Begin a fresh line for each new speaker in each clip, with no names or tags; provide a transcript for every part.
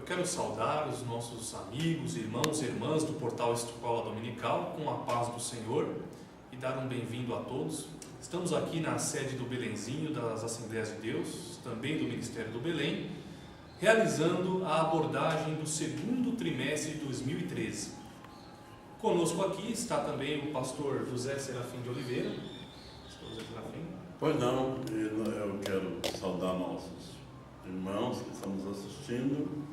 quero saudar os nossos amigos, irmãos e irmãs do portal Escola Dominical com a paz do Senhor e dar um bem-vindo a todos. Estamos aqui na sede do Belenzinho das Assembleias de Deus, também do Ministério do Belém, realizando a abordagem do segundo trimestre de 2013. Conosco aqui está também o pastor José Serafim de Oliveira. Pastor José Serafim.
Pois não, eu quero saudar nossos irmãos que estamos assistindo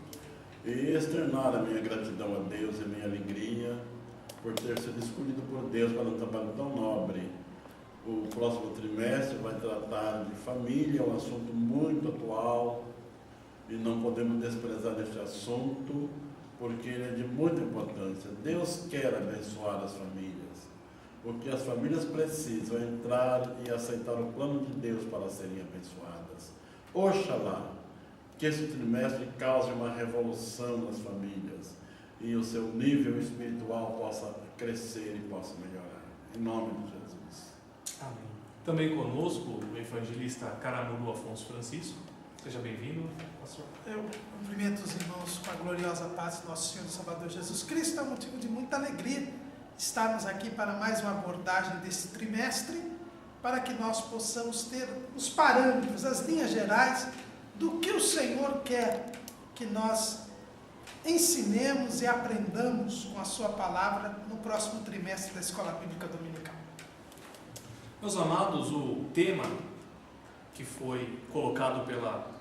e externar a minha gratidão a Deus e a minha alegria por ter sido escolhido por Deus para um trabalho tão nobre. O próximo trimestre vai tratar de família, um assunto muito atual, e não podemos desprezar este assunto porque ele é de muita importância. Deus quer abençoar as famílias. O que as famílias precisam é entrar e aceitar o plano de Deus para serem abençoadas. Oxalá que esse trimestre cause uma revolução nas famílias e o seu nível espiritual possa crescer e possa melhorar. Em nome de Jesus.
Amém. Também conosco o evangelista Caramuru Afonso Francisco. Seja bem-vindo, pastor.
Eu cumprimento os irmãos com a gloriosa paz de nosso Senhor e Salvador Jesus Cristo. É um motivo de muita alegria estarmos aqui para mais uma abordagem desse trimestre, para que nós possamos ter os parâmetros, as linhas gerais do que o Senhor quer que nós ensinemos e aprendamos com a sua palavra no próximo trimestre da Escola Bíblica Dominical.
Meus amados, o tema que foi colocado pela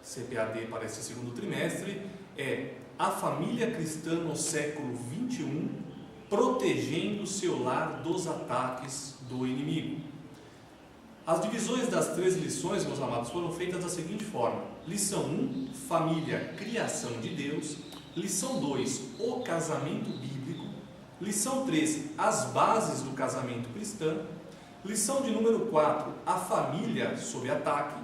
CPAD para esse segundo trimestre é a família cristã no século XXI, protegendo seu lar dos ataques do inimigo. As divisões das 3 lições, meus amados, foram feitas da seguinte forma: lição 1, família, criação de Deus; lição 2, o casamento bíblico; lição 3, as bases do casamento cristão; lição de número 4, a família sob ataque;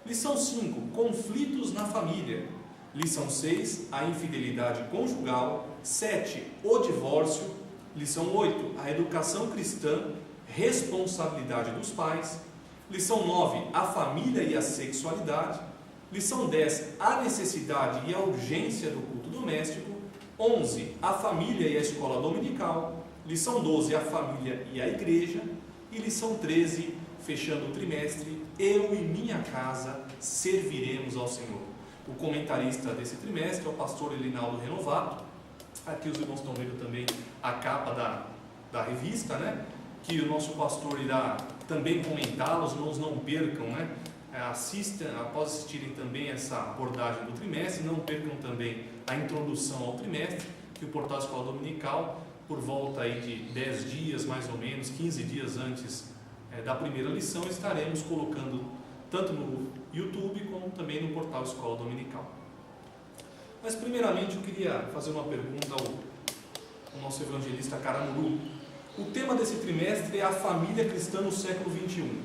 lição 5, conflitos na família; lição 6, a infidelidade conjugal; 7, o divórcio; lição 8, a educação cristã, responsabilidade dos pais; lição 9, a família e a sexualidade; lição 10, a necessidade e a urgência do culto doméstico; 11, a família e a escola dominical; lição 12, a família e a igreja; e lição 13, fechando o trimestre, eu e minha casa serviremos ao Senhor. O comentarista desse trimestre é o pastor Elinaldo Renovato. Aqui os irmãos estão vendo também a capa da revista, né? Que o nosso pastor irá também comentá-los. Os irmãos não percam, né? Assistam, após assistirem também essa abordagem do trimestre, não percam também a introdução ao trimestre, que o portal Escola Dominical, por volta aí de 10 dias, mais ou menos, 15 dias antes da primeira lição, estaremos colocando tanto no YouTube como também no portal Escola Dominical. Mas primeiramente eu queria fazer uma pergunta ao nosso evangelista Caramuru. O tema desse trimestre é a família cristã no século XXI.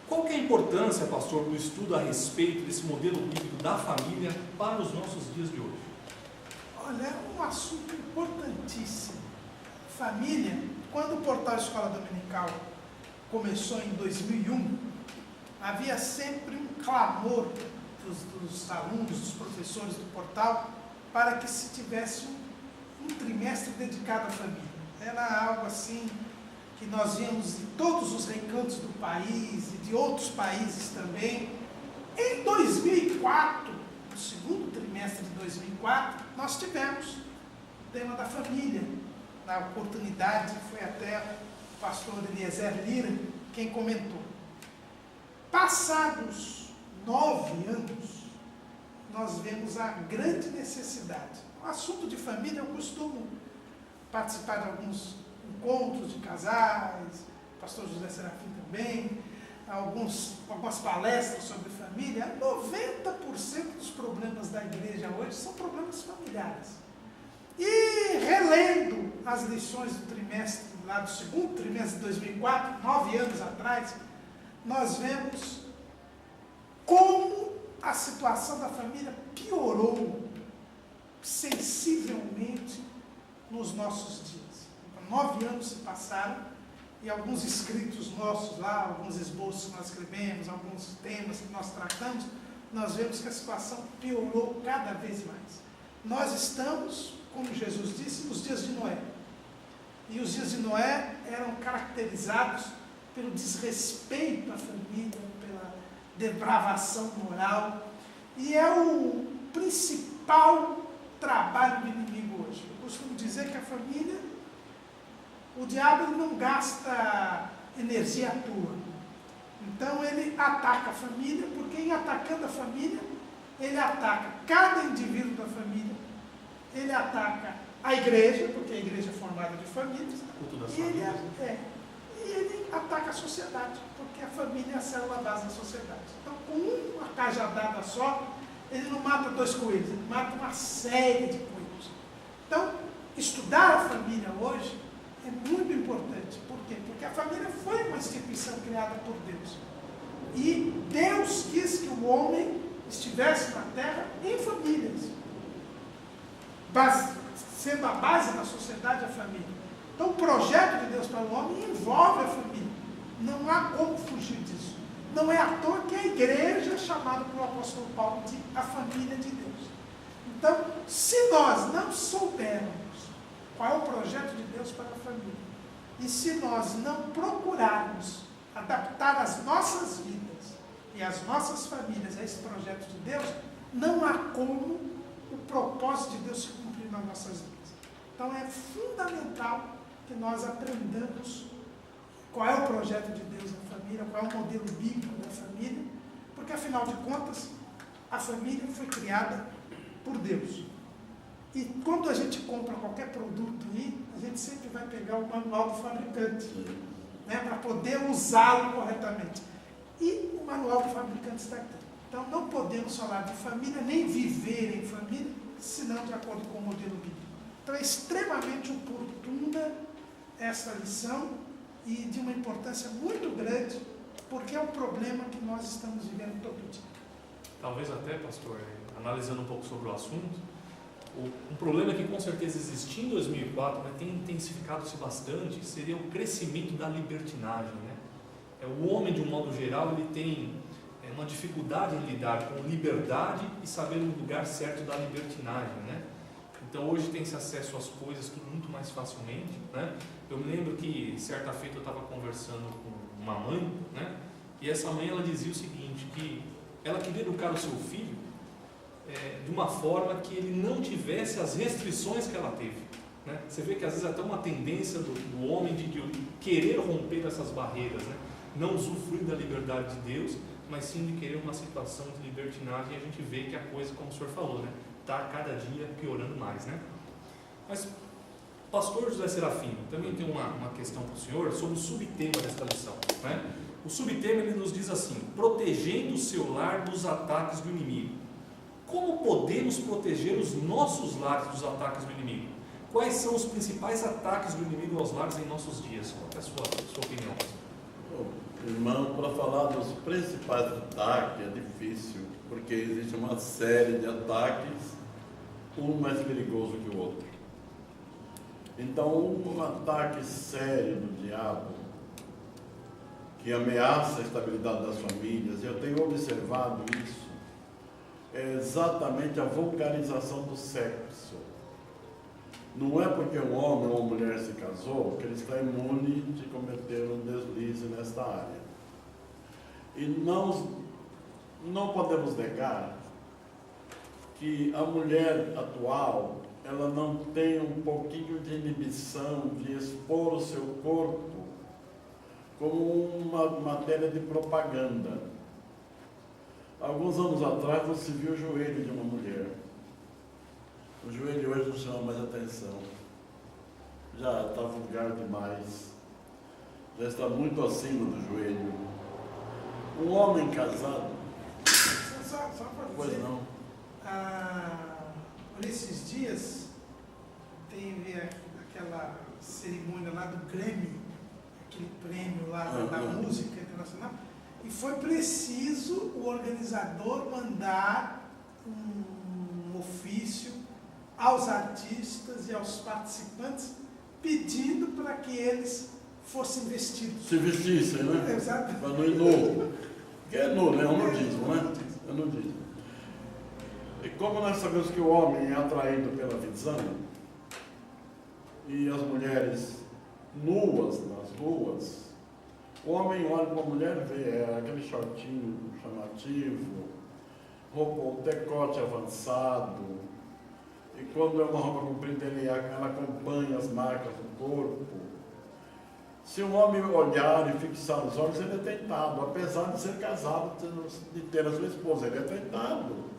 Qual que é a importância, pastor, do estudo a respeito desse modelo bíblico da família para os nossos dias de hoje?
Olha, é um assunto importantíssimo. Família, quando o portal Escola Dominical começou em 2001, havia sempre um clamor dos alunos, dos professores do portal, para que se tivesse um trimestre dedicado à família. Era algo assim que nós víamos em todos os recantos do país e de outros países também. Em 2004, no segundo trimestre de 2004, nós tivemos o tema da família. Na oportunidade, foi até o pastor Eliezer Lira quem comentou. Passados 9 anos, nós vemos a grande necessidade. O assunto de família, eu costumo participar de alguns encontros de casais, o pastor José Serafim também, algumas palestras sobre família. 90% dos problemas da igreja hoje são problemas familiares. E relendo as lições do trimestre, lá do segundo trimestre de 2004, 9 anos atrás, nós vemos como a situação da família piorou sensivelmente nos nossos dias. 9 anos se passaram e alguns escritos nossos lá, alguns esboços que nós escrevemos, alguns temas que nós tratamos, nós vemos que a situação piorou cada vez mais. Nós estamos, como Jesus disse, nos dias de Noé. E os dias de Noé eram caracterizados pelo desrespeito à família, pela depravação moral. E é o principal trabalho do inimigo hoje. Eu costumo dizer que a família, o diabo ele não gasta energia à toa. Então ele ataca a família, porque em atacando a família, ele ataca cada indivíduo da família, ele ataca a igreja, porque a igreja é formada de famílias, e ele ataca a sociedade, porque a família é a célula base da sociedade. Então, com uma cajadada só, ele não mata 2 coelhos, ele mata uma série de coelhos. Então, estudar a família hoje é muito importante. Por quê? Porque a família foi uma instituição criada por Deus. E Deus quis que o homem estivesse na terra em famílias, sendo a base da sociedade a família. Então o projeto de Deus para o homem envolve a família. Não há como fugir disso. Não é à toa que a igreja é chamada pelo apóstolo Paulo de a família de Deus. Então, se nós não soubermos qual é o projeto de Deus para a família, e se nós não procurarmos adaptar as nossas vidas e as nossas famílias a esse projeto de Deus, não há como o propósito de Deus se cumprir nas nossas vidas. Então é fundamental que nós aprendamos qual é o projeto de Deus na família, qual é o modelo bíblico da família, porque afinal de contas, a família foi criada por Deus. E quando a gente compra qualquer produto aí, a gente sempre vai pegar o manual do fabricante, né, para poder usá-lo corretamente. E o manual do fabricante está aqui. Então não podemos falar de família, nem viver em família, senão de acordo com o modelo bíblico. Então é extremamente oportuna essa lição e de uma importância muito grande, porque é um problema que nós estamos vivendo todo dia.
Talvez até, pastor, analisando um pouco sobre o assunto, um problema que com certeza existia em 2004, mas tem intensificado-se bastante, seria o crescimento da libertinagem, né? O homem, de um modo geral, ele tem uma dificuldade em lidar com liberdade e saber o lugar certo da libertinagem, né? Então hoje tem-se acesso às coisas tudo muito mais facilmente, né? Eu me lembro que certa feita eu estava conversando com uma mãe, né? E essa mãe ela dizia o seguinte, que ela queria educar o seu filho de uma forma que ele não tivesse as restrições que ela teve, né? Você vê que às vezes até uma tendência do homem de querer romper essas barreiras, né? Não usufruir da liberdade de Deus, mas sim de querer uma situação de libertinagem, e a gente vê que a coisa, como o senhor falou, né, está cada dia piorando mais, né? Mas, pastor José Serafim, também tem uma questão para o senhor sobre o subtema desta lição, né? O subtema ele nos diz assim: protegendo o seu lar dos ataques do inimigo. Como podemos proteger os nossos lares dos ataques do inimigo? Quais são os principais ataques do inimigo aos lares em nossos dias? Qual é a sua opinião?
Irmão, para falar dos principais ataques é difícil, porque existe uma série de ataques, um mais perigoso que o outro. Então, um ataque sério do diabo, que ameaça a estabilidade das famílias, e eu tenho observado isso, é exatamente a vulgarização do sexo. Não é porque um homem ou uma mulher se casou que ele está imune de cometer um deslize nesta área. E não podemos negar que a mulher atual, ela não tem um pouquinho de inibição de expor o seu corpo como uma matéria de propaganda. Alguns anos atrás você viu o joelho de uma mulher. O joelho hoje não chama mais atenção. Já está vulgar demais. Já está muito acima do joelho. Um homem casado.
Só para dizer.
Pois não.
Por esses dias, teve aquela cerimônia lá do Grammy, aquele prêmio lá da música internacional, e foi preciso o organizador mandar um ofício aos artistas e aos participantes, pedindo para que eles fossem vestidos.
Se vestissem, né?
Exato.
Para não ir nu. Que é nu, né? É um nudismo, né? É nudismo. E como nós sabemos que o homem é atraído pela visão, e as mulheres nuas nas ruas, o homem olha para a mulher e vê aquele shortinho chamativo, roupa, o decote avançado, e quando é uma roupa comprida, ela acompanha as marcas do corpo. Se um homem olhar e fixar os olhos, ele é tentado, apesar de ser casado, de ter a sua esposa, ele é tentado.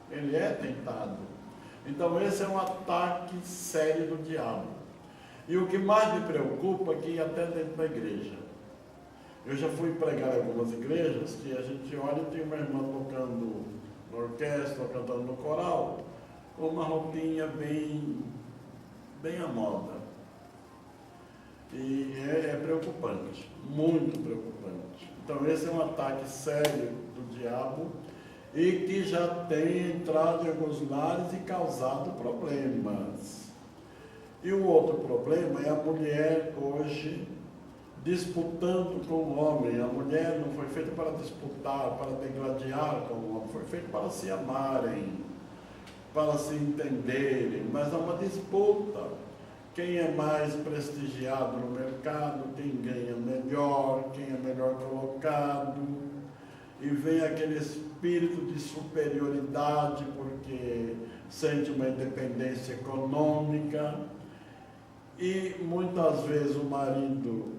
Ele é tentado. Então esse é um ataque sério do diabo. E o que mais me preocupa é que até dentro da igreja. Eu já fui pregar em algumas igrejas que a gente olha e tem uma irmã tocando na orquestra, cantando no coral, com uma roupinha bem à moda. E é preocupante, muito preocupante. Então esse é um ataque sério do diabo e que já tem entrado em alguns lares e causado problemas. E o outro problema é a mulher hoje disputando com o homem. A mulher não foi feita para disputar, para degladiar com o homem, foi feita para se amarem, para se entenderem, mas há uma disputa. Quem é mais prestigiado no mercado, quem ganha melhor, quem é melhor colocado, e vem aquele espírito de superioridade porque sente uma independência econômica, e muitas vezes o marido,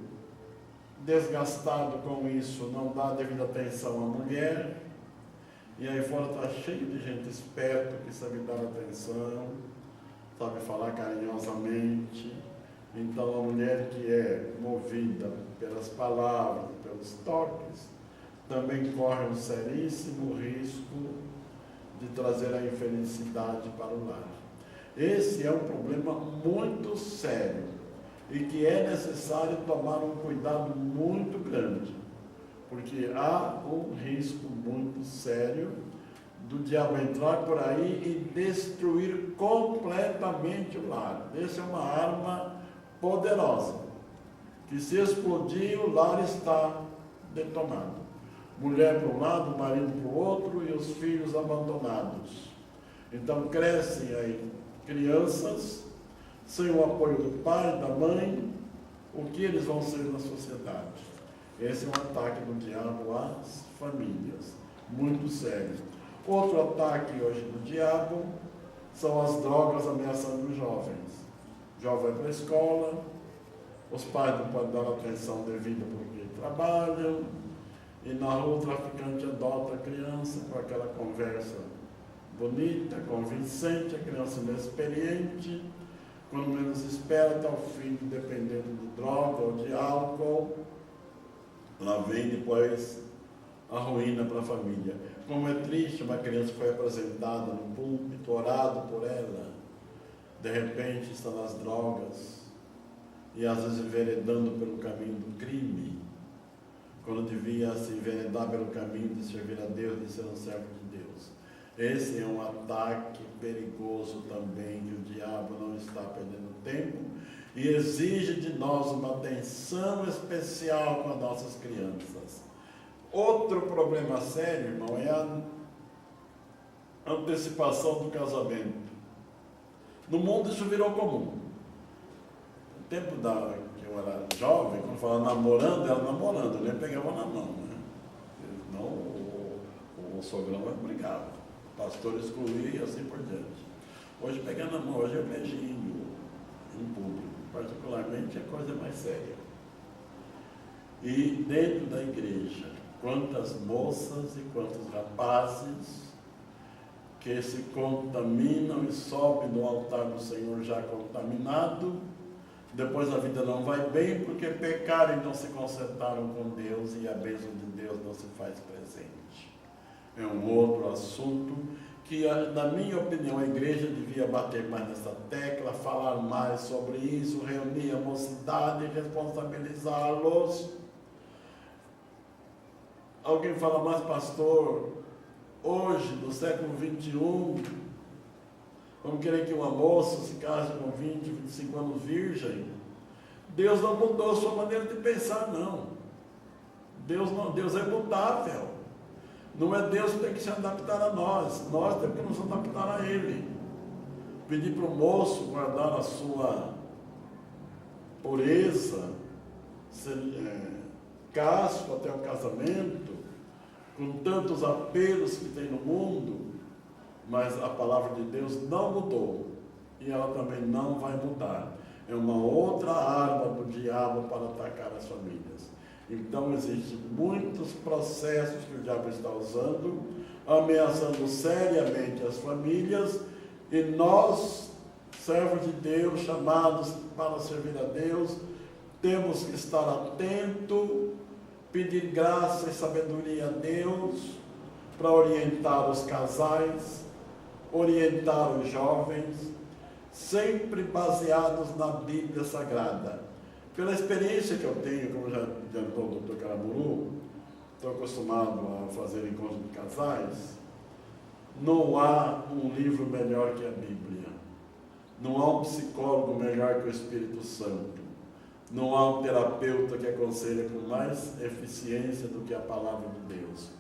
desgastado com isso, não dá devida atenção à mulher, e aí fora está cheio de gente esperta que sabe dar atenção, sabe falar carinhosamente. Então a mulher que é movida pelas palavras, pelos toques, também corre um seríssimo risco de trazer a infelicidade para o lar. Esse é um problema muito sério e que é necessário tomar um cuidado muito grande, porque há um risco muito sério do diabo entrar por aí e destruir completamente o lar. Essa é uma arma poderosa, que se explodir, o lar está detonado. Mulher para um lado, marido para o outro e os filhos abandonados. Então crescem aí crianças sem o apoio do pai, da mãe. O que eles vão ser na sociedade? Esse é um ataque do diabo às famílias, muito sério. Outro ataque hoje do diabo são as drogas ameaçando os jovens. O jovem vai para a escola, os pais não podem dar atenção devida porque trabalham, e na rua o traficante adota a criança com aquela conversa bonita, convincente, a criança inexperiente, quando menos espera, está o filho dependendo de droga ou de álcool, lá vem depois a ruína para a família. Como é triste, uma criança que foi apresentada no púlpito, orado por ela, de repente está nas drogas e às vezes enveredando pelo caminho do crime, quando devia se enveredar pelo caminho de servir a Deus, de ser um servo de Deus. Esse é um ataque perigoso também, que o diabo não está perdendo tempo e exige de nós uma atenção especial com as nossas crianças. Outro problema sério, irmão, é a antecipação do casamento. No mundo isso virou comum. No tempo que eu era jovem, quando falava namorando, era namorando, eu nem pegava na mão, né? Senão o sogrão brigava, o pastor excluía e assim por diante. Hoje pegar na mão, hoje é beijinho em público, particularmente é coisa mais séria. E dentro da igreja, quantas moças e quantos rapazes que se contaminam e sobem no altar do Senhor já contaminado, depois a vida não vai bem porque pecaram e não se consertaram com Deus e a bênção de Deus não se faz presente. É um outro assunto que, na minha opinião, a igreja devia bater mais nessa tecla, falar mais sobre isso, reunir a mocidade, responsabilizá-los. Alguém fala, mas pastor, hoje, no século XXI, vamos querer que uma moça se case com 20, 25 anos virgem? Deus não mudou a sua maneira de pensar, não. Deus é mutável. Não é Deus que tem que se adaptar a nós temos que nos adaptar a Ele. Pedir para o moço guardar a sua pureza, ser casto até o casamento, com tantos apelos que tem no mundo, mas a palavra de Deus não mudou e ela também não vai mudar. É uma outra arma do diabo para atacar as famílias. Então existem muitos processos que o diabo está usando, ameaçando seriamente as famílias, e nós, servos de Deus, chamados para servir a Deus, temos que estar atentos, pedir graça e sabedoria a Deus, para orientar os casais, orientar os jovens, sempre baseados na Bíblia Sagrada. Pela experiência que eu tenho, como já adiantou o Dr. Caramuru, estou acostumado a fazer encontros de casais, não há um livro melhor que a Bíblia, não há um psicólogo melhor que o Espírito Santo, não há um terapeuta que aconselha com mais eficiência do que a palavra de Deus.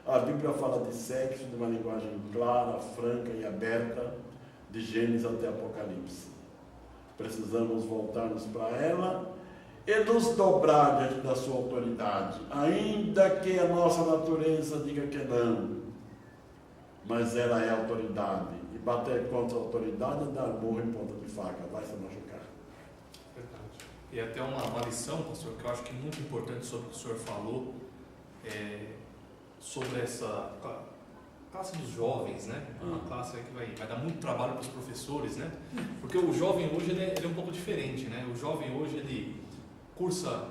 A Bíblia fala de sexo de uma linguagem clara, franca e aberta, de Gênesis até Apocalipse. Precisamos voltarmos para ela e nos dobrar diante da sua autoridade, ainda que a nossa natureza diga que não, mas ela é autoridade, e bater contra a autoridade é dar burro em ponta de faca, vai se machucar.
Verdade. E até uma lição, pastor, que eu acho que é muito importante sobre o que o senhor falou, sobre essa classe dos jovens, né? Uma classe que vai dar muito trabalho para os professores, né? Porque o jovem hoje ele é um pouco diferente, né? O jovem hoje ele cursa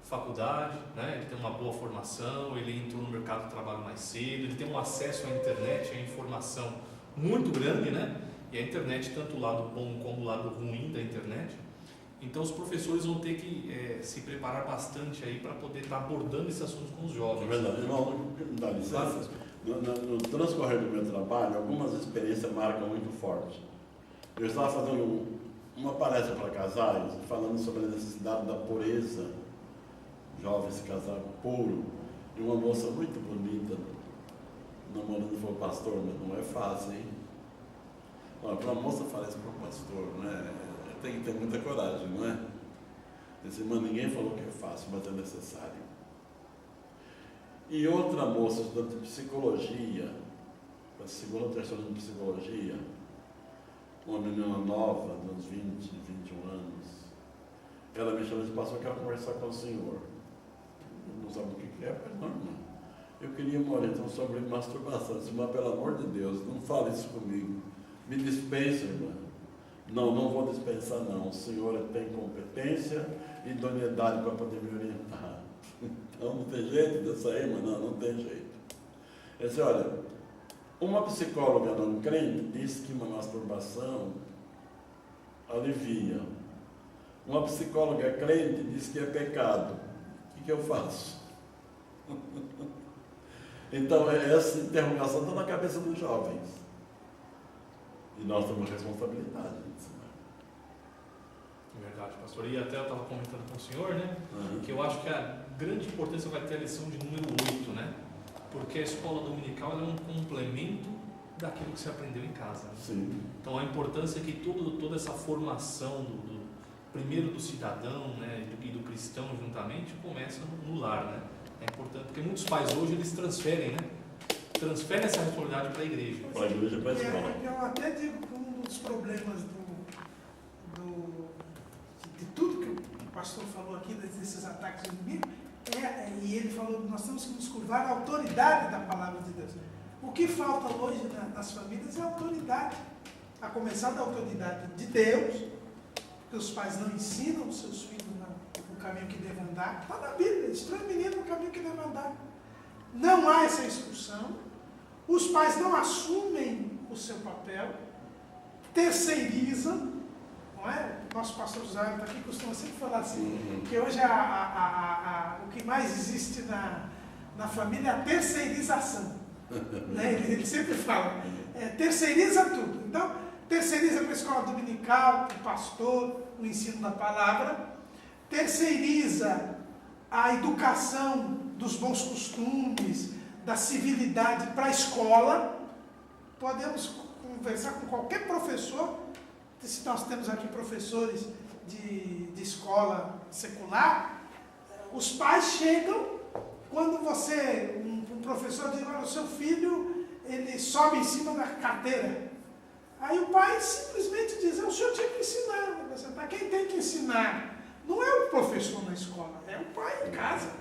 faculdade, né? Ele tem uma boa formação, ele entrou no mercado de trabalho mais cedo, ele tem um acesso à internet, à informação muito grande, né? E a internet, tanto o lado bom como o lado ruim da internet. Então os professores vão ter que se preparar bastante aí para poder estar abordando esse assunto com os jovens.
É verdade, irmão, dá licença. No transcorrer do meu trabalho, algumas experiências marcam muito forte. Eu estava fazendo uma palestra para casais, falando sobre a necessidade da pureza, jovens se casar puro, e uma moça muito bonita, namorando foi o pastor, mas não é fácil, hein? Olha, para uma moça falar isso para um pastor, né? Tem que ter muita coragem, não é? Esse irmão, ninguém falou que é fácil, mas é necessário. E outra moça, estudante de psicologia, a segunda ou terceira de psicologia, uma menina nova, de uns 20, 21 anos, ela me chamou e disse: pastor, eu quero conversar com o senhor. Eu não sabe o que é, mas não, irmão. Eu queria uma orientação sobre masturbação. Eu disse: mas pelo amor de Deus, não fale isso comigo. Me dispensa, irmã. Não vou dispensar não. O senhor tem competência e idoneidade para poder me orientar. Então não tem jeito de sair, mas não tem jeito. Eu disse: olha, uma psicóloga não crente disse que uma masturbação alivia. Uma psicóloga crente disse que é pecado. O que eu faço? Então essa interrogação está na cabeça dos jovens. E nós temos responsabilidade.
É verdade, pastor. E até eu estava comentando com o senhor, né? Que eu acho que a grande importância vai ter a lição de número 8, né? Porque a escola dominical é um complemento daquilo que você aprendeu em casa. Né?
Sim.
Então a importância é que toda essa formação primeiro do cidadão, né, e do cristão juntamente, começa no lar, né? É importante, porque muitos pais hoje eles transferem, né? Transferem essa responsabilidade para a igreja.
Para a igreja e para a escola.
Eu até digo que um dos problemas de tudo que o pastor falou aqui, desses ataques inimigos, e ele falou que nós temos que nos curvar à autoridade da palavra de Deus. O que falta hoje nas famílias é autoridade, a começar da autoridade de Deus, porque os pais não ensinam os seus filhos no caminho que devem andar. Está na Bíblia, instrui o menino no caminho que devem andar. Não há essa instrução, os pais não assumem o seu papel, terceirizam, não é? Nosso pastor José está aqui, costuma sempre falar assim, que hoje o que mais existe na família é a terceirização. Né? Ele sempre fala, terceiriza tudo. Então, terceiriza para a escola dominical, para o pastor, o ensino da palavra, terceiriza a educação dos bons costumes, da civilidade para a escola. Podemos conversar com qualquer professor, se nós temos aqui professores de escola secular, os pais chegam, quando um professor diz, olha, o seu filho, ele sobe em cima da carteira. Aí o pai simplesmente diz, o senhor tinha que ensinar. Para quem tem que ensinar? Não é o professor na escola, é o pai em casa.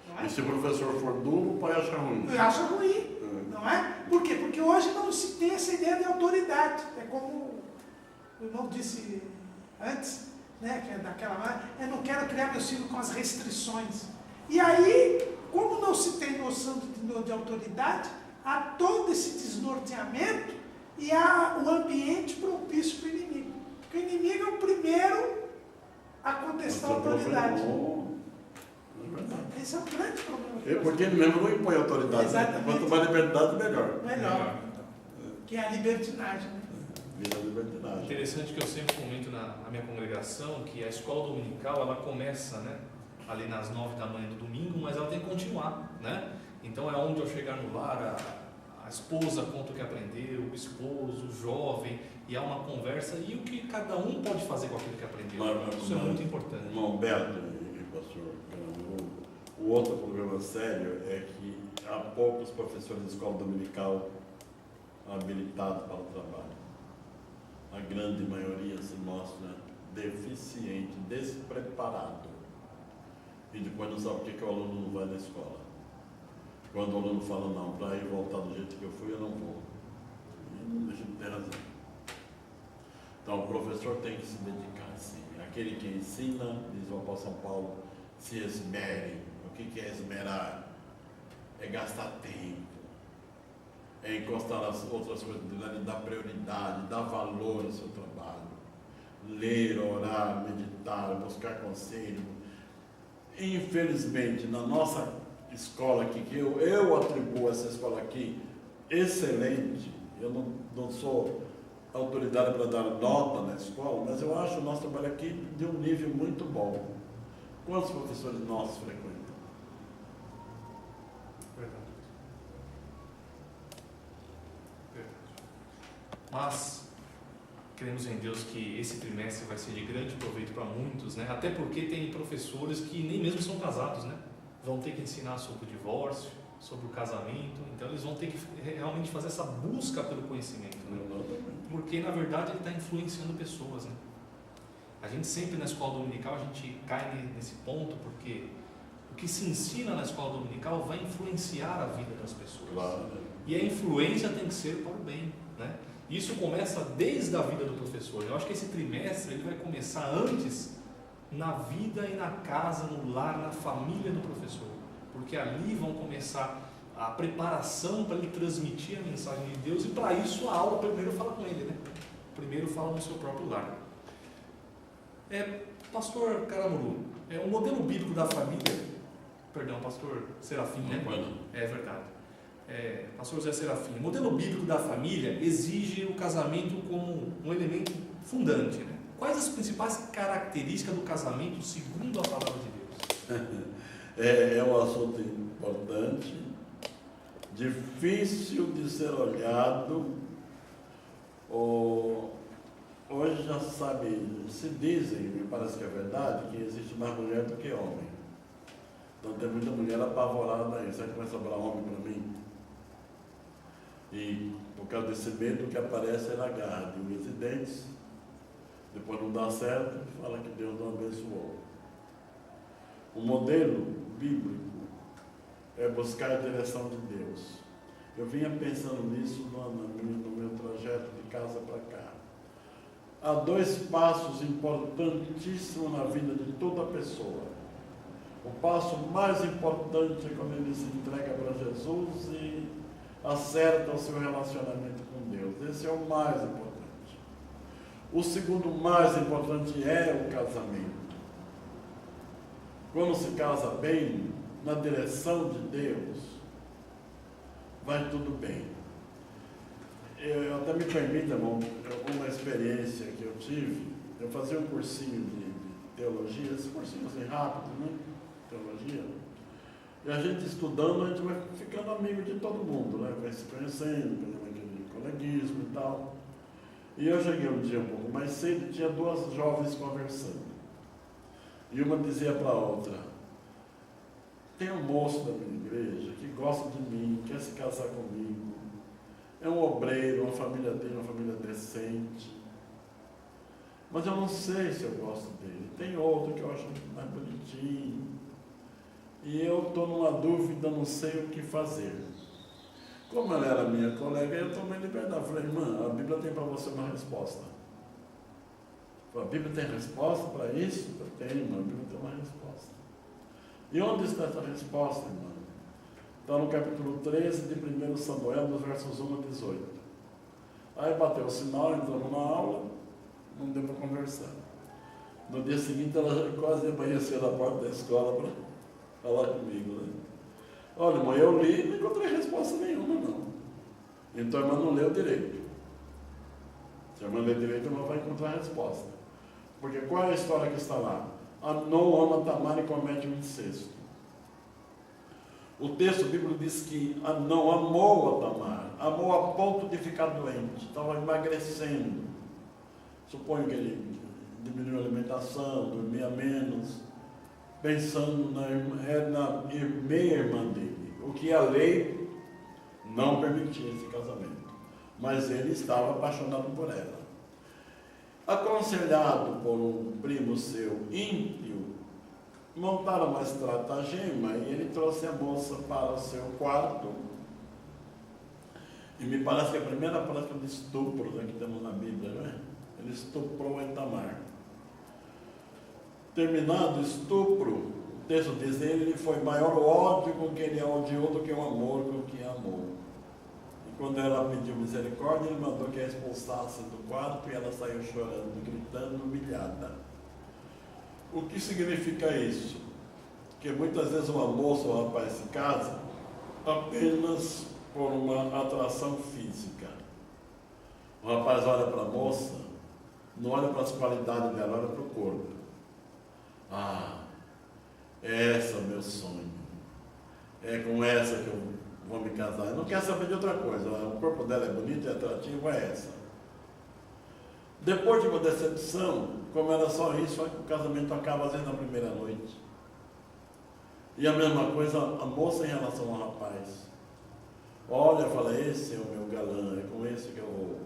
Não é?
E se o professor for duro, o pai acha ruim.
Acha ruim, não é? Por quê? Porque hoje não se tem essa ideia de autoridade. É como o irmão disse antes, né, que é daquela, eu não quero criar meus filhos com as restrições. E aí, como não se tem noção de autoridade, há todo esse desnorteamento e há o ambiente propício para o inimigo. Porque o inimigo é o primeiro a contestar a autoridade. Esse é um grande problema.
Porque ele mesmo não impõe autoridade.
Exatamente.
Quanto mais liberdade, melhor.
Melhor. Que é a libertinagem. Né?
Interessante que eu sempre comento na minha congregação que a escola dominical ela começa, né, ali nas 9 da manhã do domingo, mas ela tem que continuar, né? Então é onde eu chegar no lar, a esposa conta o que aprendeu, o esposo, o jovem, e há uma conversa e o que cada um pode fazer com aquilo que aprendeu. Isso é muito importante.
Irmão Beto e pastor, o outro problema sério é que há poucos professores de escola dominical habilitados para o trabalho. A grande maioria se mostra deficiente, despreparado. E depois não sabe por que o aluno não vai na escola. Quando o aluno fala, não, para ir voltar do jeito que eu fui, eu não vou. E não deixa de ter razão. Então o professor tem que se dedicar, sim. Aquele que ensina, diz o apóstolo São Paulo, se esmere. O que é esmerar? É gastar tempo. É encostar nas outras coisas, dar prioridade, dar valor ao seu trabalho. Ler, orar, meditar, buscar conselho. Infelizmente, na nossa escola aqui, que eu atribuo essa escola aqui, excelente, eu não sou autoridade para dar nota na escola, mas eu acho o nosso trabalho aqui de um nível muito bom. Quantos professores nossos frequentam?
Mas queremos em Deus que esse trimestre vai ser de grande proveito para muitos, né? Até porque tem professores que nem mesmo são casados, né? Vão ter que ensinar sobre o divórcio, sobre o casamento, então eles vão ter que realmente fazer essa busca pelo conhecimento, né? Porque na verdade ele está influenciando pessoas, né? A gente sempre na escola dominical a gente cai nesse ponto porque o que se ensina na escola dominical vai influenciar a vida das pessoas.
Claro.
E a influência tem que ser para o bem, né? Isso começa desde a vida do professor. Eu acho que esse trimestre ele vai começar antes na vida e na casa, no lar, na família do professor. Porque ali vão começar a preparação para ele transmitir a mensagem de Deus e para isso a aula primeiro fala com ele, né? Primeiro fala no seu próprio lar. Pastor Caramuru, o modelo bíblico da família, perdão, pastor Serafim, né? É verdade. Pastor José Serafim, o modelo bíblico da família exige o casamento como um elemento fundante, né? Quais as principais características do casamento segundo a palavra de Deus?
É um assunto importante, difícil de ser olhado. Hoje já sabe, se dizem, me parece que é verdade, que existe mais mulher do que homem. Então tem muita mulher apavorada aí, será que vai sobrar homem para mim? E por causa desse medo que aparece na garra de unhas e dentes, depois não dá certo, fala que Deus não abençoou. O modelo bíblico é buscar a direção de Deus. Eu vinha pensando nisso no meu trajeto de casa para cá. Há 2 passos importantíssimos na vida de toda pessoa. O passo mais importante é quando ele se entrega para Jesus e acerta o seu relacionamento com Deus. Esse é o mais importante. O segundo mais importante é o casamento. Quando se casa bem, na direção de Deus, vai tudo bem. Eu até me permita, irmão, uma experiência que eu tive. Eu fazia um cursinho de teologia, esse cursinho assim rápido, né? Teologia. E a gente estudando, a gente vai ficando amigo de todo mundo, né? Vai se conhecendo, aquele coleguismo e tal. E eu cheguei um dia um pouco mais cedo e tinha duas jovens conversando. E uma dizia para a outra: tem um moço da minha igreja que gosta de mim, quer se casar comigo. É um obreiro, uma família dele, uma família decente. Mas eu não sei se eu gosto dele. Tem outro que eu acho mais bonitinho. E eu estou numa dúvida, não sei o que fazer. Como ela era minha colega, eu tomei liberdade. Falei: irmã, a Bíblia tem para você uma resposta. A Bíblia tem resposta para isso? Eu tenho, irmã, a Bíblia tem uma resposta. E onde está essa resposta, irmã? Está no capítulo 13 de 1 Samuel, dos versos 1 a 18. Aí bateu o sinal, entramos na aula, não deu para conversar. No dia seguinte, ela já quase amanheceu na porta da escola para falar comigo, né? Olha, irmã, eu li e não encontrei resposta nenhuma, não. Então a irmã não leu direito. Se a irmã ler direito, a irmã vai encontrar a resposta. Porque qual é a história que está lá? Amnon ama Tamar e comete um incesto. O texto bíblico diz que Amnon amou a Tamar, amou a ponto de ficar doente, estava emagrecendo. Suponho que ele diminuiu a alimentação, dormia menos, pensando na meia irmã dele, o que a lei não permitia esse casamento. Mas ele estava apaixonado por ela. Aconselhado por um primo seu ímpio, montaram uma estratagema e ele trouxe a moça para o seu quarto. E me parece que a primeira prática de estupro que temos na Bíblia, não é? Ele estuprou a Tamar. Terminado o estupro, o texto diz: ele foi maior o ódio com que ele odiou do que o amor com que amou. E quando ela pediu misericórdia, ele mandou que a expulsasse do quarto e ela saiu chorando, gritando, humilhada. O que significa isso? Que muitas vezes uma moça ou um rapaz se casa apenas por uma atração física. O rapaz olha para a moça, não olha para as qualidades dela, olha para o corpo. Ah, essa é o meu sonho. É com essa que eu vou me casar. Eu não quero saber de outra coisa. O corpo dela é bonito, é atrativo, é essa. Depois de uma decepção, como era só isso, o casamento acaba às vezes na primeira noite. E a mesma coisa a moça em relação ao rapaz. Olha, fala: esse é o meu galã, é com esse que eu vou.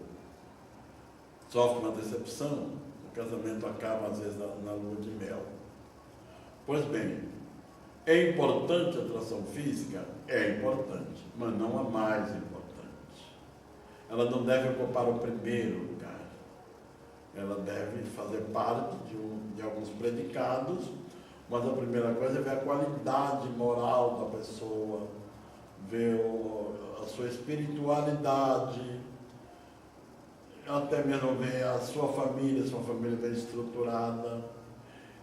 Sofre uma decepção, o casamento acaba às vezes na lua de mel. Pois bem, é importante a atração física? É importante, mas não a mais importante. Ela não deve ocupar o primeiro lugar. Ela deve fazer parte de alguns predicados, mas a primeira coisa é ver a qualidade moral da pessoa, ver a sua espiritualidade, até mesmo ver a sua família bem estruturada.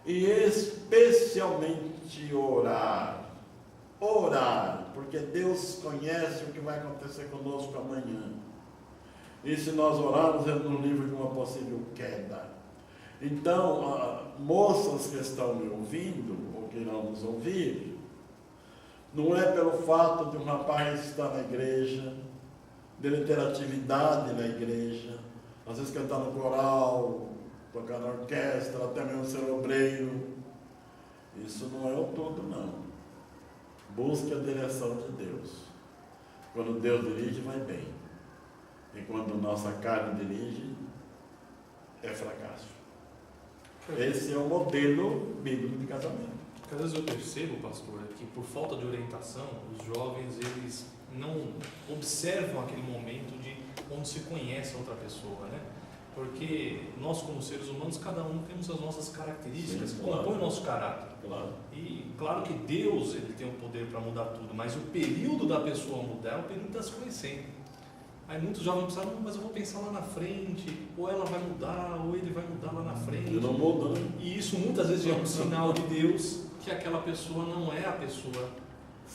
E especialmente orar, porque Deus conhece o que vai acontecer conosco amanhã. E se nós orarmos, é no livro de uma possível queda. Então, moças que estão me ouvindo, ou que irão nos ouvir, não é pelo fato de um rapaz estar na igreja, dele ter atividade na igreja, às vezes cantar no coral, tocar na orquestra, até mesmo ser obreiro. Isso não é o todo, não. Busque a direção de Deus. Quando Deus dirige, vai bem. E quando nossa carne dirige, é fracasso. Esse é o modelo bíblico de casamento.
Às vezes eu percebo, pastor, que por falta de orientação, os jovens eles não observam aquele momento de onde se conhece a outra pessoa, né? Porque nós, como seres humanos, cada um temos as nossas características,
sim,
que
claro,
compõem o nosso caráter.
Claro.
E claro que Deus ele tem o poder para mudar tudo, mas o período da pessoa mudar é o período da se conhecendo. Aí muitos jovens pensam: não, mas eu vou pensar lá na frente, ou ela vai mudar, ou ele vai mudar lá na frente.
E não muda, né?
E isso muitas vezes é um sinal de Deus que aquela pessoa não é a pessoa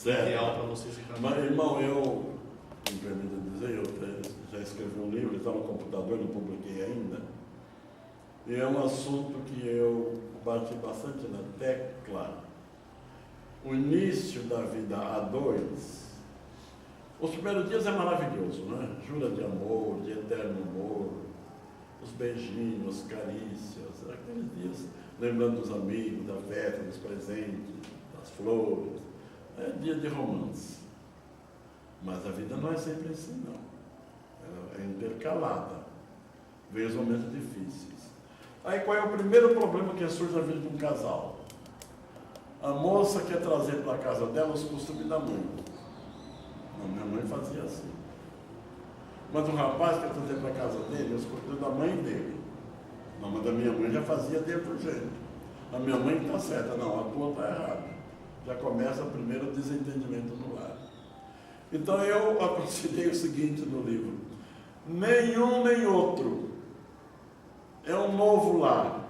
ideal para você se casar.
Mas, irmão, eu, me permita dizer, eu já escrevi um livro, está no computador, não publiquei ainda. E é um assunto que eu bati bastante na tecla. o início da vida a dois, os primeiros dias é maravilhoso, né? Jura de amor, de eterno amor, os beijinhos, carícias, aqueles dias, lembrando dos amigos, da festa, dos presentes, das flores, é dia de romance. Mas a vida não é sempre assim, não. Ela é intercalada. Vem os momentos difíceis. Aí qual é o primeiro problema que surge na vida de um casal? A moça quer trazer para a casa dela os costumes da mãe. Não, minha mãe fazia assim. Mas o rapaz quer trazer para a casa dele os costumes da mãe dele. Não, mas a minha mãe já fazia de outro jeito. A minha mãe está certa, não, a tua está errada. Já começa o primeiro desentendimento no lar. Então eu aconselhei o seguinte no livro: nenhum nem outro é um novo lar.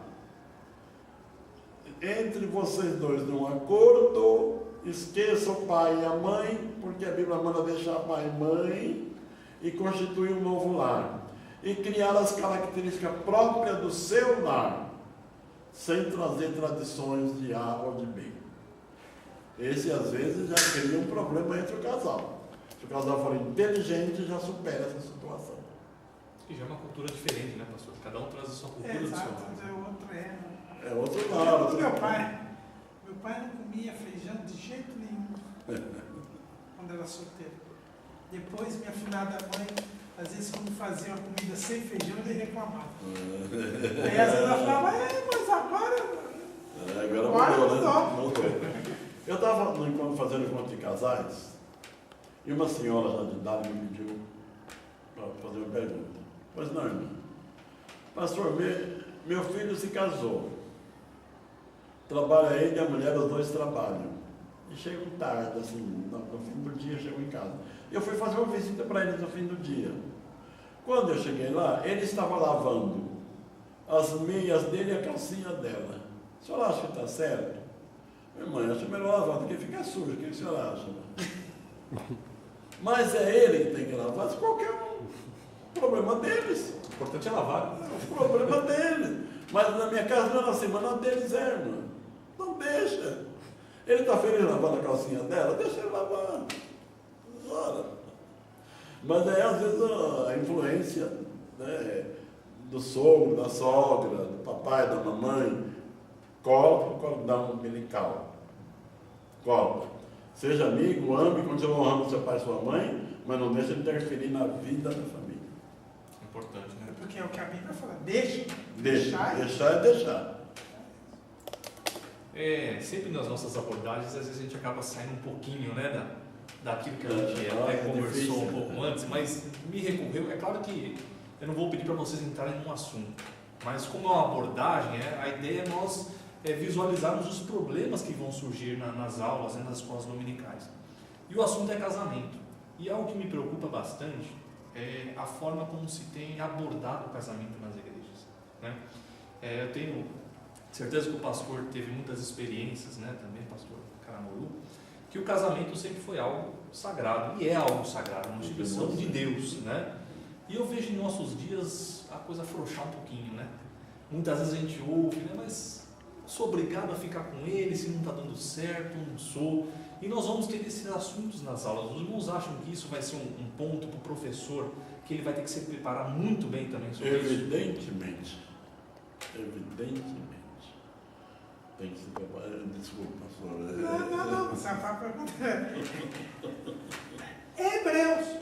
Entre vocês dois num acordo, esqueça o pai e a mãe, porque a Bíblia manda deixar pai e mãe e constituir um novo lar. E criar as características próprias do seu lar, sem trazer tradições de A ou de B. Esse às vezes já cria um problema entre o casal. Se o casal for inteligente, já supera essa situação.
E já é uma cultura diferente, né, pastor? Cada um traz a sua cultura do seu
Exato,
lado.
o outro é.
É outro
Eu
lado.
lembro do meu pai. Meu pai não comia feijão de jeito nenhum quando era solteiro. Depois, minha afinada mãe, às vezes, quando fazia uma comida sem feijão, ele reclamava. Aí às vezes ela falava, mas agora
mudou, né? Eu estava fazendo encontro de casais e uma senhora já de idade me pediu para fazer uma pergunta. Pois não, irmão. Pastor, meu filho se casou. Trabalha ele e a mulher, os dois trabalham. E chegam tarde, assim, no fim do dia chegam em casa. Eu fui fazer uma visita para eles no fim do dia. Quando eu cheguei lá, ele estava lavando as meias dele e a calcinha dela. O senhor acha que está certo? Minha mãe, acho melhor lavar, porque fica sujo. O que o senhor acha? Mas é ele que tem que lavar, qualquer um. O problema deles.
O importante é lavar.
O problema deles. Mas na minha casa não é assim, mas na deles é, irmão. Não deixa. Ele está feliz lavando a calcinha dela, deixa ele lavar. Ora. Mas é às vezes a influência, né, do sogro, da sogra, do papai, da mamãe, cola o cordão umbilical. Cola. Seja amigo, ame, continue honrando seu pai e sua mãe, mas não deixa de interferir na vida da família.
Importante, né?
Porque é o que a Bíblia fala, deixar
é deixar.
Sempre nas nossas abordagens, às vezes a gente acaba saindo um pouquinho, né, daquilo que a gente até conversou
difícil,
um pouco antes, mas me recorreu. É claro que eu não vou pedir para vocês entrarem num assunto, mas como é uma abordagem, a ideia é nós visualizarmos os problemas que vão surgir nas aulas, nas escolas dominicais. E o assunto é casamento. E algo que me preocupa bastante é a forma como se tem abordado o casamento nas igrejas, né? Eu tenho certeza que o pastor teve muitas experiências, né, também, pastor Caramoru, que o casamento sempre foi algo sagrado, e é algo sagrado, uma instituição de Deus, né? E eu vejo em nossos dias a coisa afrouxar um pouquinho, né? Muitas vezes a gente ouve, né, mas sou obrigado a ficar com ele, se não está dando certo, não sou. E nós vamos ter esses assuntos nas aulas. Os irmãos acham que isso vai ser um ponto para o professor, que ele vai ter que se preparar muito bem também sobre isso?
Evidentemente. Tem que se preparar. Desculpa, pastor.
Não, essa pergunta é Hebreus,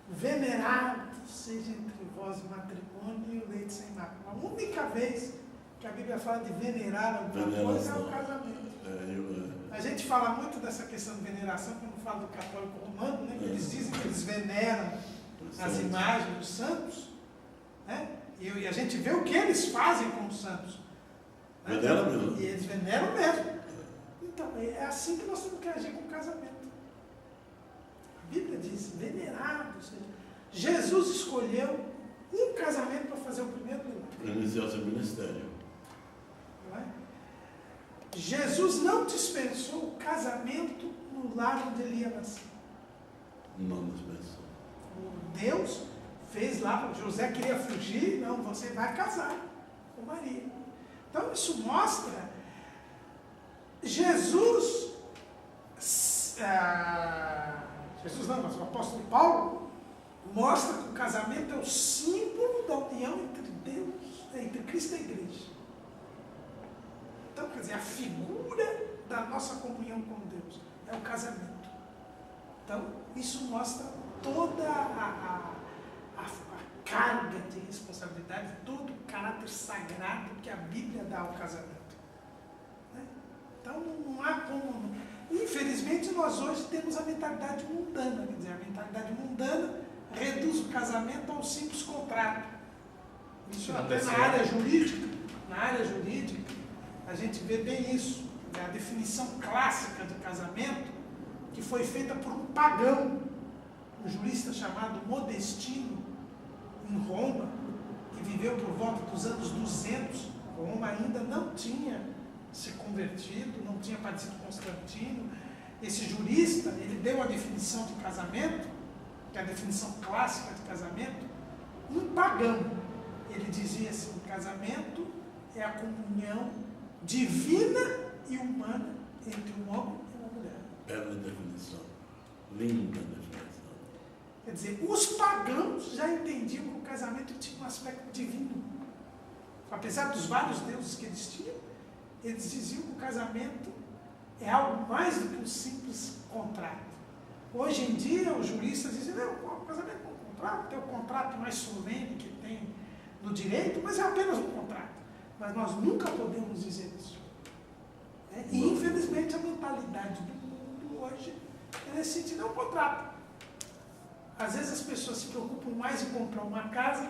venerado seja entre vós o matrimônio e o leito sem mácula. A única vez que a Bíblia fala de venerar alguma coisa é o casamento. A gente fala muito dessa questão de veneração quando fala do católico romano, né? Que eles dizem que eles veneram as imagens dos santos, né? E a gente vê o que eles fazem com os santos. Né?
Veneram mesmo.
E eles veneram mesmo. Então, é assim que nós temos que agir com o casamento. A Bíblia diz, venerado. Ou seja, Jesus escolheu um casamento para fazer o primeiro milagre.
Iniciar seu ministério.
Não é? Jesus não dispensou o casamento no lar onde ele ia nascer.
Não dispensou.
Deus fez lá, José queria fugir, não, você vai casar com Maria. Então isso mostra Jesus Jesus não, mas o apóstolo Paulo mostra que o casamento é o símbolo da união entre Deus, entre Cristo e a igreja. Então, quer dizer, a figura da nossa comunhão com Deus é o casamento. Então, isso mostra toda a carga de responsabilidade, todo o caráter sagrado que a Bíblia dá ao casamento. Né? Então, não há como... Infelizmente, nós hoje temos a mentalidade mundana, quer dizer, a mentalidade mundana reduz o casamento a um simples contrato. Isso até na área jurídica, a gente vê bem isso. A definição clássica de casamento, que foi feita por um pagão, um jurista chamado Modestino, em Roma, que viveu por volta dos anos 200. Roma ainda não tinha se convertido, não tinha padecido Constantino. Esse jurista, ele deu a definição de casamento, que é a definição clássica de casamento, um pagão. Ele dizia assim: casamento é a comunhão divina e humana entre um homem e uma mulher.
Bela definição. Linda definição.
Quer dizer, os pagãos já entendiam que o casamento tinha um aspecto divino. Apesar dos vários deuses que eles tinham, eles diziam que o casamento é algo mais do que um simples contrato. Hoje em dia, os juristas dizem: não, o casamento é um contrato, tem o contrato mais solene que tem no direito, mas é apenas um contrato. Mas nós nunca podemos dizer isso. E, infelizmente, a mentalidade do mundo hoje é nesse sentido, é um contrato. Às vezes as pessoas se preocupam mais em comprar uma casa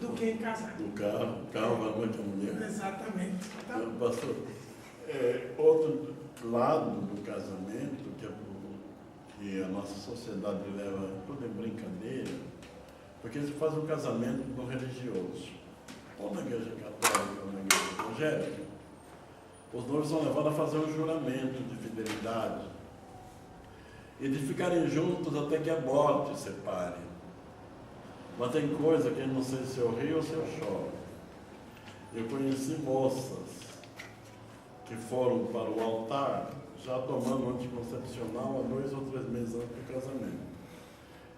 do que em casar.
Do carro vai muito a mulher.
Exatamente. Então,
Pastor, outro lado do casamento, que a nossa sociedade leva tudo em brincadeira, porque se faz um casamento no religioso, ou na igreja católica ou na igreja evangélica, os noivos são levados a fazer um juramento de fidelidade e de ficarem juntos até que a morte separe. Mas tem coisa que eu não sei se eu rio ou se eu choro. Eu conheci moças que foram para o altar já tomando anticoncepcional há 2 ou 3 meses antes do casamento.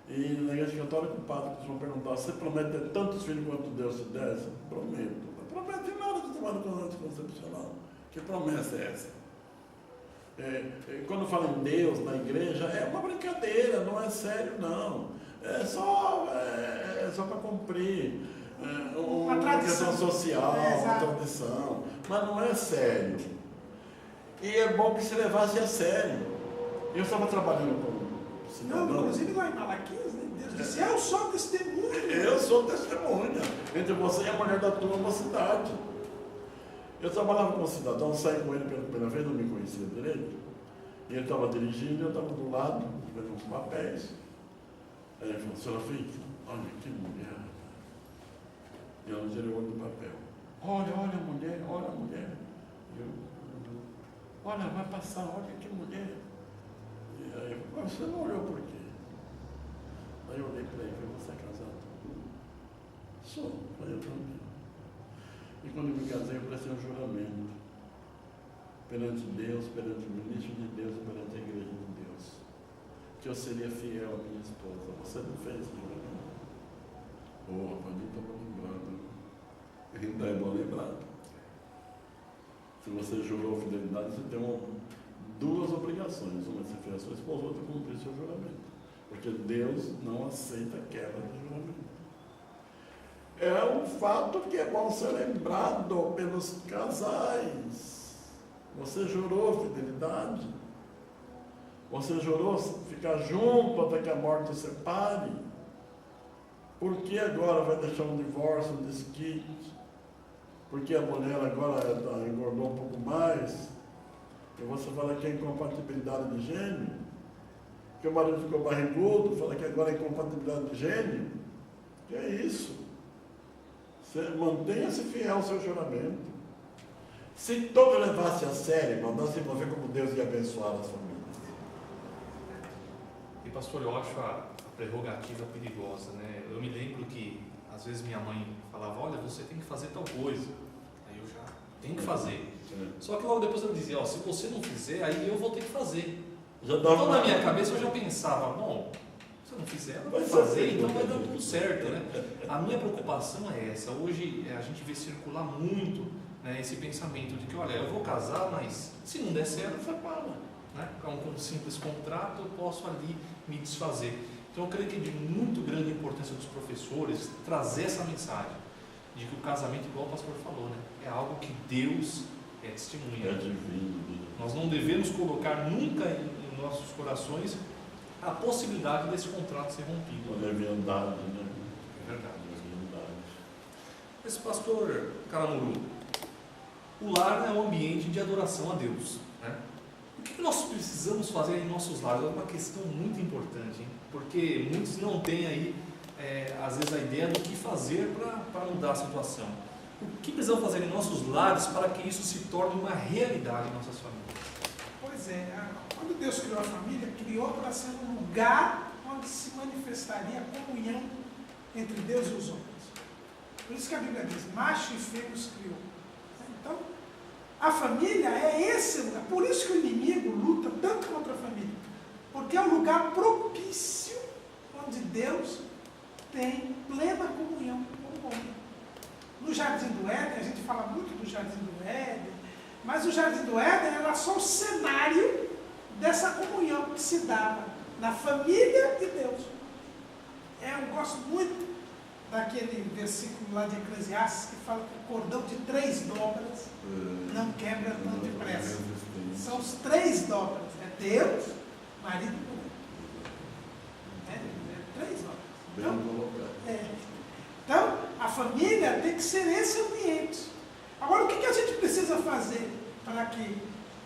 E na igreja católica, o padre costuma perguntar: você promete ter tantos filhos quanto Deus te der? Prometo. Não promete nada de tomar anticoncepcional. Que promessa é essa? Quando fala em Deus na igreja, é uma brincadeira, não é sério, não. É só para cumprir uma questão social, uma tradição, mas não é sério. E é bom que se levasse a sério. Eu estava trabalhando com cidadão.
Não, inclusive lá em Malaquias, né? Deus disse: eu sou testemunha.
Eu sou testemunha entre você e a mulher da tua mocidade. Eu trabalhava com um cidadão, saí com ele pela primeira vez, não me conhecia direito. E ele estava dirigindo, eu estava do lado, vendo uns papéis. Aí ele falou: senhora Fique, olha que mulher. E eu não tirei o olho do papel. Olha a mulher, olha a mulher. Olha, vai passar, olha que mulher. E aí eu falei: você não olhou por quê? Aí eu olhei para ele e falei: você é casado? Sou. Aí eu também. E quando eu me casei, eu prestei um juramento perante Deus, perante o ministro de Deus e perante a igreja de Deus, que eu seria fiel à minha esposa. Você não fez esse juramento? Rapaz, nem estava lembrando. Ainda é bom lembrar. Se você jurou fidelidade, você tem 2 obrigações. Uma é ser fiel à sua esposa, outra é cumprir seu juramento. Porque Deus não aceita quebra de juramento. É um fato que é bom ser lembrado pelos casais. Você jurou fidelidade? Você jurou ficar junto até que a morte o separe? Por que agora vai deixar um divórcio, um desquite? Porque a mulher agora engordou um pouco mais? E você fala que é incompatibilidade de gênio? Que o marido ficou barrigudo, fala que agora é incompatibilidade de gênio? Que é isso? Mantenha-se fiel ao seu juramento. Se todo levasse a sério, irmão, nós íamos ver como Deus ia abençoar as famílias.
E pastor, eu acho a prerrogativa perigosa, né? Eu me lembro que às vezes minha mãe falava: olha, você tem que fazer tal coisa. Aí eu já tenho que fazer. Só que logo depois ela dizia: se você não fizer, aí eu vou ter que fazer. Então, na minha cabeça, eu já pensava, bom, se eu não fizer, ela vai fazer, então vai dar tudo certo, né? A minha preocupação é essa. Hoje, a gente vê circular muito, né, esse pensamento de que, olha, eu vou casar, mas se não der certo, foi para ela, né? Com um simples contrato, eu posso ali me desfazer. Então, eu creio que é de muito grande importância dos professores trazer essa mensagem de que o casamento, igual o pastor falou, né, é algo que Deus testemunha.
É divino.
Nós não devemos colocar nunca em nossos corações a possibilidade desse contrato ser rompido.
Uma leviandade, né?
É verdade.
Leviandade.
Esse pastor Caramuru, o lar é um ambiente de adoração a Deus, né? O que nós precisamos fazer em nossos lares? É uma questão muito importante, hein? Porque muitos não têm aí, às vezes, a ideia do que fazer para mudar a situação. O que precisamos fazer em nossos lares para que isso se torne uma realidade em nossas famílias?
Pois é, quando Deus criou a família, criou para ser um lugar onde se manifestaria a comunhão entre Deus e os homens. Por isso que a Bíblia diz, macho e fêmea os criou. Então, a família é esse lugar. Por isso que o inimigo luta tanto contra a família. Porque é um lugar propício onde Deus tem plena comunhão com o homem. No Jardim do Éden, a gente fala muito do Jardim do Éden, mas o Jardim do Éden era só o cenário dessa comunhão que se dava na família de Deus. Eu gosto muito daquele versículo lá de Eclesiastes que fala que o cordão de 3 dobras não quebra tão depressa. São os 3 dobras. É Deus, marido e mulher. É 3 dobras.
Bem colocado.
Então, a família tem que ser esse ambiente. Agora, o que a gente precisa fazer para que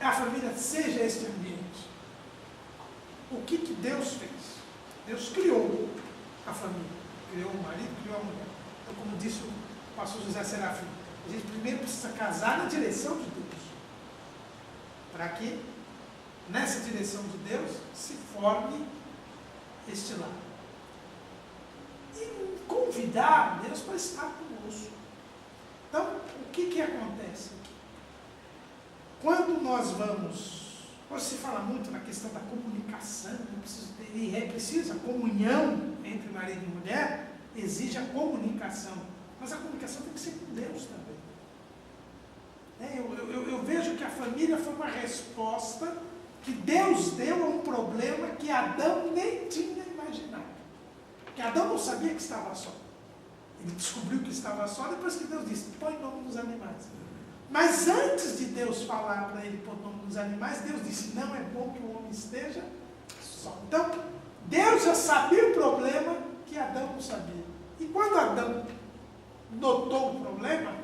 a família seja esse ambiente? O que Deus fez? Deus criou a família. Criou o marido, criou a mulher. Então, como disse o pastor José Serafim, a gente primeiro precisa casar na direção de Deus. Para que, nessa direção de Deus, se forme este lar. E convidar Deus para estar conosco. Então, o que acontece? Quando nós vamos... Hoje se fala muito na questão da comunicação, precisa comunhão entre marido e mulher, exige a comunicação. Mas a comunicação tem que ser com Deus também. Eu vejo que a família foi uma resposta que Deus deu a um problema que Adão nem tinha imaginado. Que Adão não sabia que estava só. Ele descobriu que estava só depois que Deus disse, põe nome nos animais. Mas antes de Deus falar para ele pôr nome nos animais, Deus disse, não é bom que o homem esteja só. Então, Deus já sabia o problema que Adão não sabia. E quando Adão notou o problema,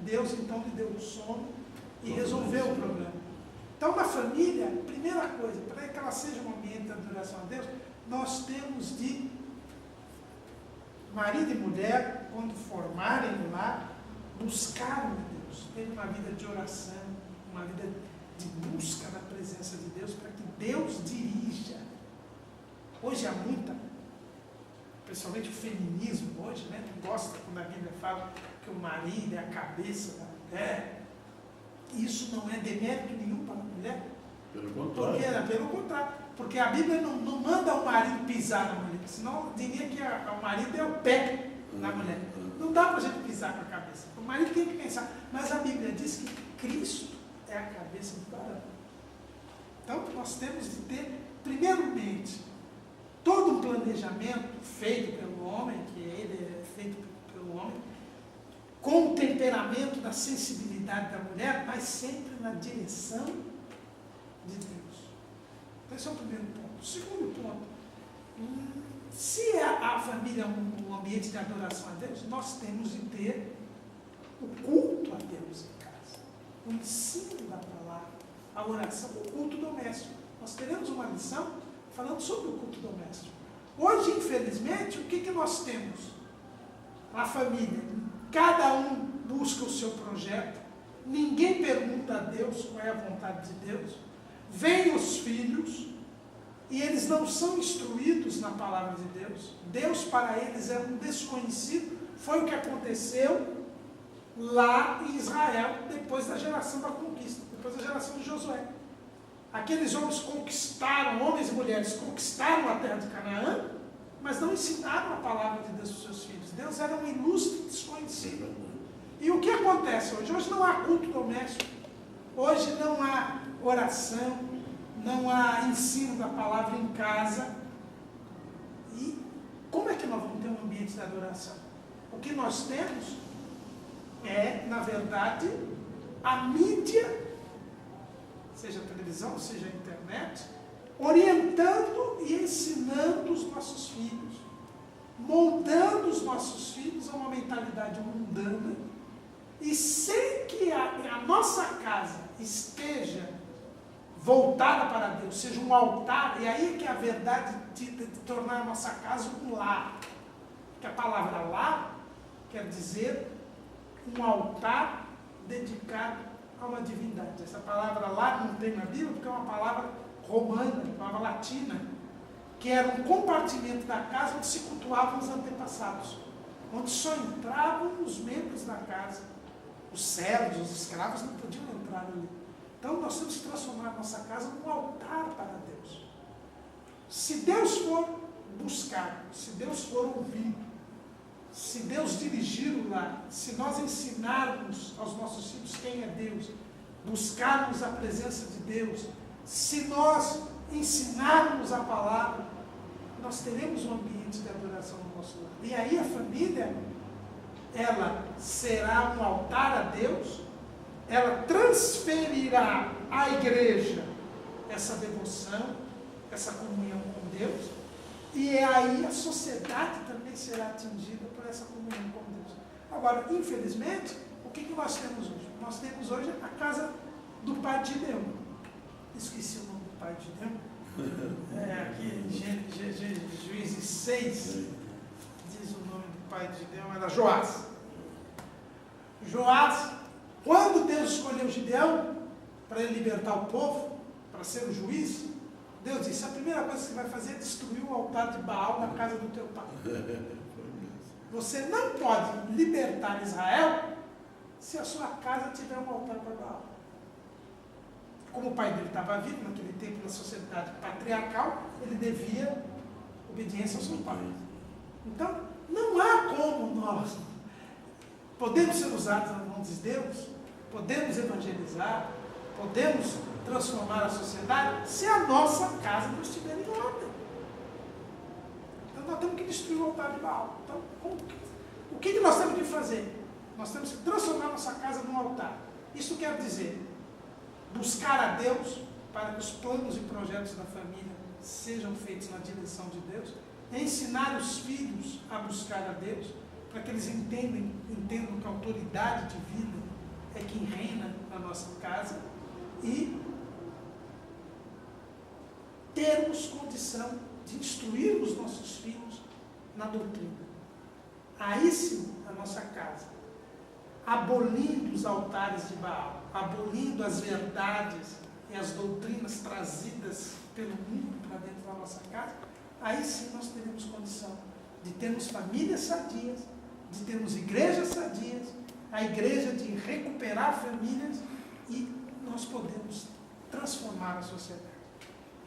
Deus então lhe deu um sono e resolveu o problema. Então, na família, primeira coisa, para que ela seja um ambiente de adoração a Deus, nós temos de, marido e mulher, quando formarem o lar, buscar a Deus, ter uma vida de oração, uma vida de busca da presença de Deus, para que Deus dirija. Hoje há muita, principalmente o feminismo hoje, né, que gosta quando a Bíblia fala que o marido é a cabeça da mulher. Isso não é demérito nenhum para a mulher.
Pelo contrário.
Pelo contrário. Porque a Bíblia não manda o marido pisar na mulher, senão diria que o marido é o pé da mulher. Não dá para a gente pisar com a cabeça. O marido tem que pensar. Mas a Bíblia diz que Cristo é a cabeça do varão. Então, nós temos de ter, primeiramente, todo um planejamento feito pelo homem, que ele é feito pelo homem, com o temperamento da sensibilidade da mulher, mas sempre na direção de Deus. Então, esse é o primeiro ponto. O segundo ponto, se a família é um ambiente de adoração a Deus, nós temos de ter o culto a Deus em casa, o ensino da palavra, a oração, o culto doméstico. Nós teremos uma lição falando sobre o culto doméstico. Hoje, infelizmente, o que nós temos? A família, cada um busca o seu projeto, ninguém pergunta a Deus qual é a vontade de Deus, vêm os filhos, e eles não são instruídos na palavra de Deus. Deus para eles é um desconhecido. Foi o que aconteceu lá em Israel, depois da geração da conquista, depois da geração de Josué. Aqueles homens conquistaram, homens e mulheres conquistaram a terra de Canaã, mas não ensinaram a palavra de Deus para os seus filhos. Deus era um ilustre desconhecido. E o que acontece hoje? Hoje não há culto doméstico, hoje não há oração, não há ensino da palavra em casa. E como é que nós vamos ter um ambiente de adoração? O que nós temos é, na verdade, a mídia, seja a televisão, seja a internet, orientando e ensinando os nossos filhos, moldando os nossos filhos a uma mentalidade mundana, e sem que a nossa casa esteja voltada para Deus, seja um altar, e aí é que a verdade de tornar a nossa casa um lar. Que a palavra lar quer dizer um altar dedicado a uma divindade. Essa palavra lar não tem na Bíblia porque é uma palavra romana, uma palavra latina, que era um compartimento da casa onde se cultuavam os antepassados, onde só entravam os membros da casa, os servos, os escravos não podiam entrar ali. Então nós temos que transformar a nossa casa num altar para Deus. Se Deus for buscar, se Deus for ouvir, se Deus dirigir o lar, se nós ensinarmos aos nossos filhos quem é Deus, buscarmos a presença de Deus, se nós ensinarmos a palavra, nós teremos um ambiente de adoração no nosso lar. E aí a família, ela será um altar a Deus, ela transferirá à igreja essa devoção, essa comunhão com Deus, e aí a sociedade também será atingida por essa comunhão com Deus. Agora, infelizmente, o que nós temos hoje? Nós temos hoje a casa do pai de Gideão. Esqueci o nome do pai de Gideão. Aqui em Juízes 6, diz o nome do pai de Gideão, era Joás. Joás, quando Deus escolheu Gideão para ele libertar o povo, para ser o juiz, Deus disse, a primeira coisa que você vai fazer é destruir o altar de Baal na casa do teu pai. Você não pode libertar Israel se a sua casa tiver um altar para Baal. Como o pai dele estava vivo naquele tempo, na sociedade patriarcal, ele devia obediência ao seu pai. Então, não há como nós podemos ser usados nas mãos de Deus, podemos evangelizar, podemos transformar a sociedade se a nossa casa não estiver em ordem. Então nós temos que destruir o altar de Baal. Então, o que nós temos que fazer? Nós temos que transformar a nossa casa num altar. Isso quer dizer buscar a Deus para que os planos e projetos da família sejam feitos na direção de Deus, ensinar os filhos a buscar a Deus, para que eles entendam que a autoridade de vida é quem reina na nossa casa, e termos condição de instruir os nossos filhos na doutrina. Aí sim, a nossa casa, abolindo os altares de Baal, abolindo as verdades e as doutrinas trazidas pelo mundo para dentro da nossa casa, aí sim nós teremos condição de termos famílias sadias, de termos igrejas sadias, a igreja de recuperar famílias, e nós podemos transformar a sociedade.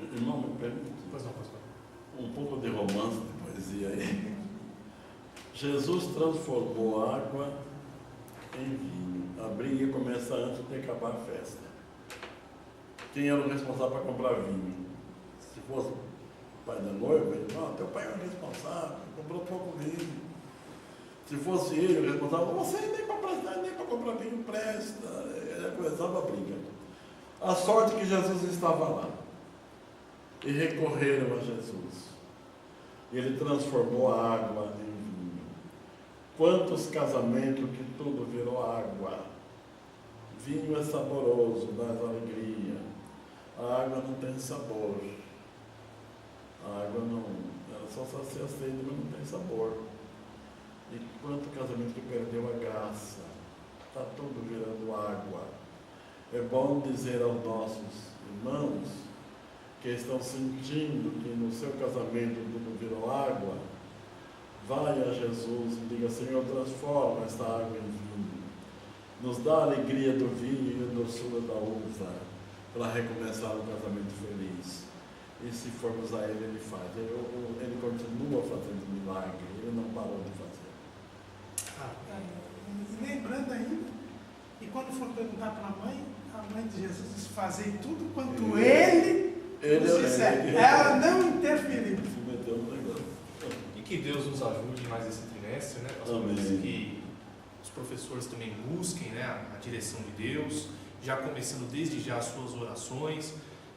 Irmão, me permite? Um pouco de romance, de poesia aí. Jesus transformou água em vinho. A briga começa antes de acabar a festa. Quem era o responsável para comprar vinho? Se fosse o pai da noiva, ele disse, não, teu pai é o responsável, comprou pouco vinho. Se fosse ele o responsável, você nem para prestar, nem para comprar vinho presta. Ele começava a briga. A sorte que Jesus estava lá. E recorreram a Jesus. E ele transformou a água em vinho. Quantos casamentos que tudo virou água. Vinho é saboroso, dá alegria. A água não tem sabor. A água não, ela só se acende, mas não tem sabor. E quanto casamento que perdeu a graça. Está tudo virando água. É bom dizer aos nossos irmãos que estão sentindo que no seu casamento tudo virou água, vai a Jesus e diga, Senhor, transforma esta água em vinho. Nos dá a alegria do vinho e a doçura da uva. para recomeçar um casamento feliz. E se formos a Ele, Ele faz. Ele continua fazendo milagre, Ele não parou de fazer.
E lembrando ainda, e quando for perguntar para a mãe de Jesus disse: fazei tudo quanto Ele nos disser. Ela não interferiu.
E que Deus nos ajude mais esse trimestre, né? Que os professores também busquem, né, a direção de Deus, já começando desde já as suas orações.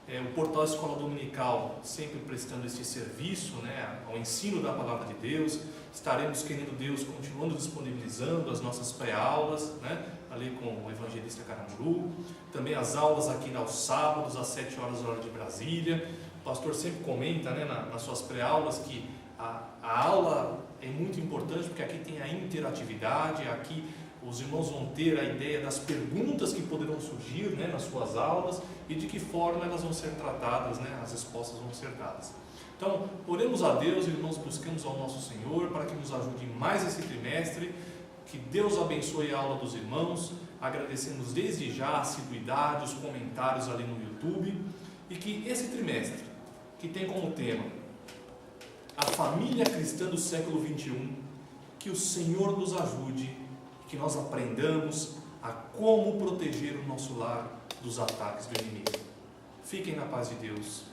O portal Escola Dominical sempre prestando esse serviço, né, ao ensino da Palavra de Deus. Estaremos, querendo Deus, continuando disponibilizando as nossas pré-aulas, né, ali com o evangelista Caramuru. Também as aulas aqui aos sábados, às 7 horas da hora de Brasília. O pastor sempre comenta, né, nas suas pré-aulas que a aula é muito importante, porque aqui tem a interatividade, aqui os irmãos vão ter a ideia das perguntas que poderão surgir, né, nas suas aulas e de que forma elas vão ser tratadas, né, as respostas vão ser dadas. Então, oremos a Deus, irmãos, busquemos ao nosso Senhor para que nos ajude mais esse trimestre, que Deus abençoe a aula dos irmãos, agradecemos desde já a assiduidade, os comentários ali no YouTube, e que esse trimestre, que tem como tema a família cristã do século XXI, que o Senhor nos ajude, que nós aprendamos a como proteger o nosso lar dos ataques do inimigo. Fiquem na paz de Deus.